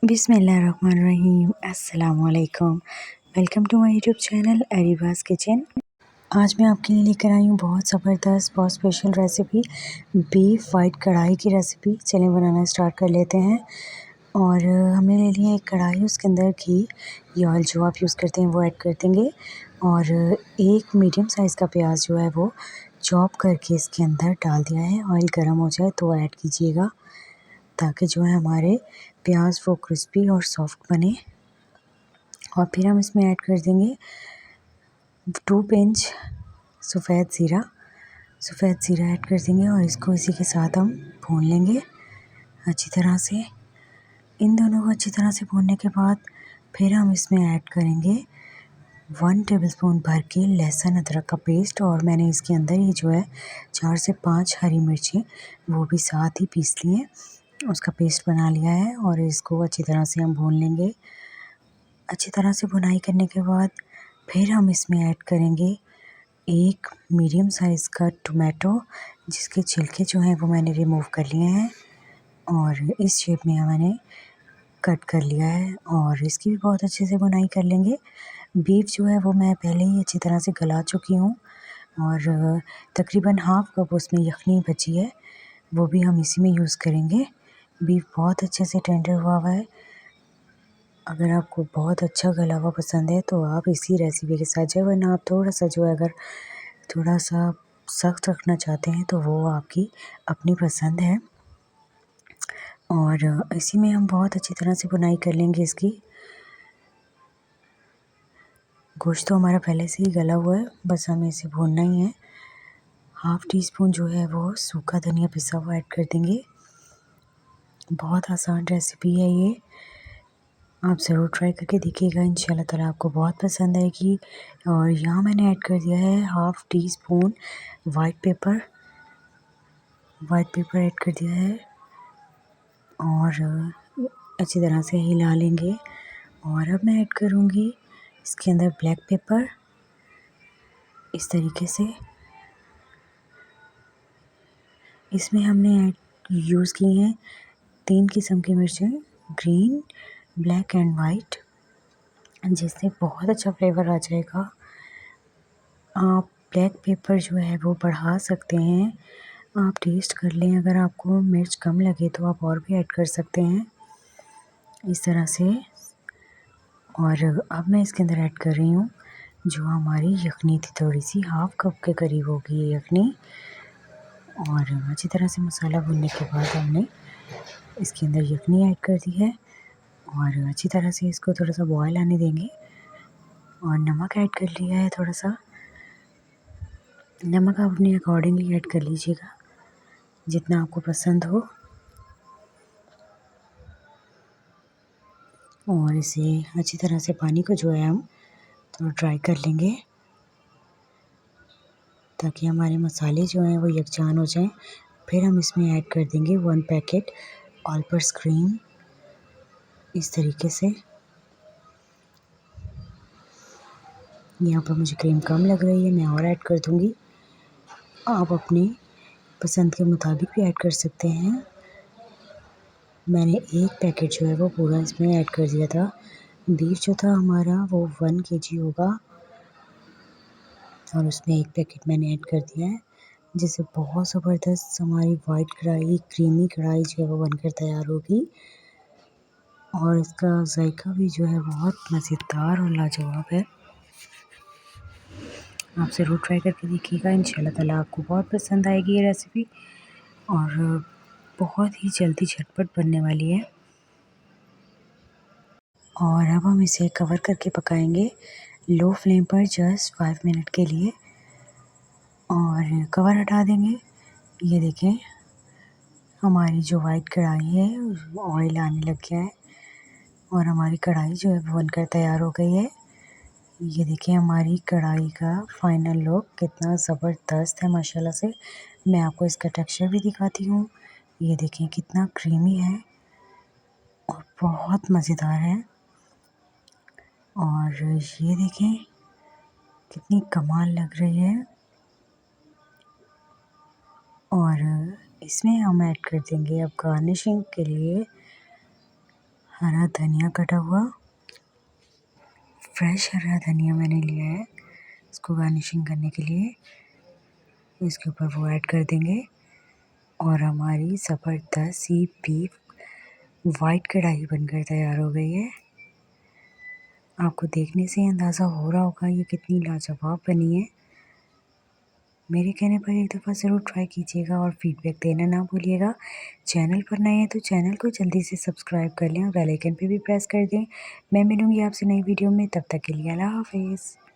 बिस्मिल्लाहिर्रहमानिर्रहीम। अस्सलामुअलैकुम। Welcome to my YouTube channel Areeba's kitchen. आज मैं आपके लिए लेकर आई हूँ बहुत ज़बरदस्त बहुत स्पेशल रेसिपी, बीफ वाइट कढ़ाई की रेसिपी। चलें बनाना स्टार्ट कर लेते हैं। और हमने ले लिया एक कढ़ाई, उसके अंदर घी या ऑयल जो आप यूज़ करते हैं वो ऐड कर देंगे। और एक मीडियम साइज़ का प्याज जो है वो चॉप करके इसके अंदर डाल दिया है। ऑयल गर्म हो जाए तो ऐड कीजिएगा, ताकि जो है हमारे प्याज वो क्रिस्पी और सॉफ्ट बने। और फिर हम इसमें ऐड कर देंगे 2 पिंच सफ़ेद ज़ीरा ऐड कर देंगे और इसको इसी के साथ हम भून लेंगे अच्छी तरह से। इन दोनों को अच्छी तरह से भूनने के बाद फिर हम इसमें ऐड करेंगे 1 टेबलस्पून भर के लहसुन अदरक का पेस्ट। और मैंने इसके अंदर ही जो है 4 से 5 हरी मिर्ची वो भी साथ ही पीस ली हैं, उसका पेस्ट बना लिया है। और इसको अच्छी तरह से हम भून लेंगे। अच्छी तरह से भुनाई करने के बाद फिर हम इसमें ऐड करेंगे एक मीडियम साइज़ का टोमेटो, जिसके छिलके जो हैं वो मैंने रिमूव कर लिए हैं और इस शेप में मैंने कट कर लिया है। और इसकी भी बहुत अच्छे से भुनाई कर लेंगे। बीफ जो है वो मैं पहले ही अच्छी तरह से गला चुकी हूँ और तकरीबन हाफ़ कप उसमें यखनी बची है, वो भी हम इसी में यूज़ करेंगे। बीफ बहुत अच्छे से टेंडर हुआ है। अगर आपको बहुत अच्छा गला हुआ पसंद है तो आप इसी रेसिपी के साथ जाए, वरना आप थोड़ा-सा जो है अगर थोड़ा-सा सख्त रखना चाहते हैं तो वो आपकी अपनी पसंद है। और इसी में हम बहुत अच्छी तरह से भुनाई कर लेंगे इसकी। गोश्त तो हमारा पहले से ही गला हुआ है, बस हमें इसे भूनना ही है। हाफ़ टी स्पून जो है वो सूखा धनिया पिसा हुआ ऐड कर देंगे। बहुत आसान रेसिपी है ये, आप ज़रूर ट्राई करके देखिएगा, इंशाल्लाह ताला आपको बहुत पसंद आएगी। और यहाँ मैंने ऐड कर दिया है half tea spoon white paper add कर दिया है और अच्छी तरह से हिला लेंगे। और अब मैं ऐड करूँगी इसके अंदर ब्लैक पेपर, इस तरीके से। इसमें हमने यूज़ की हैं 3 किस्म की मिर्चें, ग्रीन, ब्लैक एंड वाइट, जिससे बहुत अच्छा फ्लेवर आ जाएगा। आप ब्लैक पेपर जो है वो बढ़ा सकते हैं, आप टेस्ट कर लें, अगर आपको मिर्च कम लगे तो आप और भी ऐड कर सकते हैं इस तरह से। और अब मैं इसके अंदर ऐड कर रही हूँ जो हमारी यखनी थी, थोड़ी सी हाफ़ कप के करीब होगी ये यखनी। और अच्छी तरह से मसाला भूनने के बाद हमने इसके अंदर यखनी ऐड कर दी है और अच्छी तरह से इसको थोड़ा सा बॉयल आने देंगे। और नमक ऐड कर लिया है थोड़ा सा, नमक आप अपने अकॉर्डिंगली ऐड कर लीजिएगा जितना आपको पसंद हो। और इसे अच्छी तरह से पानी को जो है हम थोड़ा ड्राई कर लेंगे, ताकि हमारे मसाले जो हैं वो यकजान हो जाएं। फिर हम इसमें ऐड कर देंगे 1 पैकेट ऑल पर्पस क्रीम, इस तरीके से। यहाँ पर मुझे क्रीम कम लग रही है, मैं और ऐड कर दूँगी। आप अपनी पसंद के मुताबिक भी ऐड कर सकते हैं। मैंने 1 पैकेट जो है वो पूरा इसमें ऐड कर दिया था। बीफ जो था हमारा वो 1 केजी होगा और उसमें 1 पैकेट मैंने ऐड कर दिया है, जिससे बहुत ज़बरदस्त हमारी वाइट कढ़ाई, क्रीमी कढ़ाई जो है वो बनकर तैयार होगी। और इसका जायका भी जो है बहुत मज़ेदार और लाजवाब है। आप ज़रूर ट्राई करके देखिएगा, इंशाल्लाह ताला आपको बहुत पसंद आएगी ये रेसिपी और बहुत ही जल्दी झटपट बनने वाली है। और अब हम इसे कवर करके पकाएंगे लो फ्लेम पर जस्ट 5 मिनट के लिए। और कवर हटा देंगे। ये देखें हमारी जो वाइट कढ़ाई है ऑयल आने लग गया है और हमारी कढ़ाई जो है वो बनकर तैयार हो गई है। ये देखिए हमारी कढ़ाई का फाइनल लुक कितना ज़बरदस्त है माशाल्लाह से। मैं आपको इसका टेक्सचर भी दिखाती हूँ। ये देखें कितना क्रीमी है और बहुत मज़ेदार है। और ये देखें कितनी कमाल लग रही है। और इसमें हम ऐड कर देंगे अब गार्निशिंग के लिए हरा धनिया कटा हुआ, फ्रेश हरा धनिया मैंने लिया है इसको गार्निशिंग करने के लिए। इसके ऊपर वो ऐड कर देंगे और हमारी ज़बरदस्त सी बीफ वाइट कढ़ाई बनकर तैयार हो गई है। आपको देखने से अंदाज़ा हो रहा होगा ये कितनी लाजवाब बनी है। मेरे कहने पर एक दफ़ा ज़रूर ट्राई कीजिएगा और फीडबैक देना ना भूलिएगा। चैनल पर नए हैं तो चैनल को जल्दी से सब्सक्राइब कर लें और बेल आइकन पे भी प्रेस कर दें। मैं मिलूँगी आपसे नई वीडियो में, तब तक के लिए अल्लाह हाफ़िज़।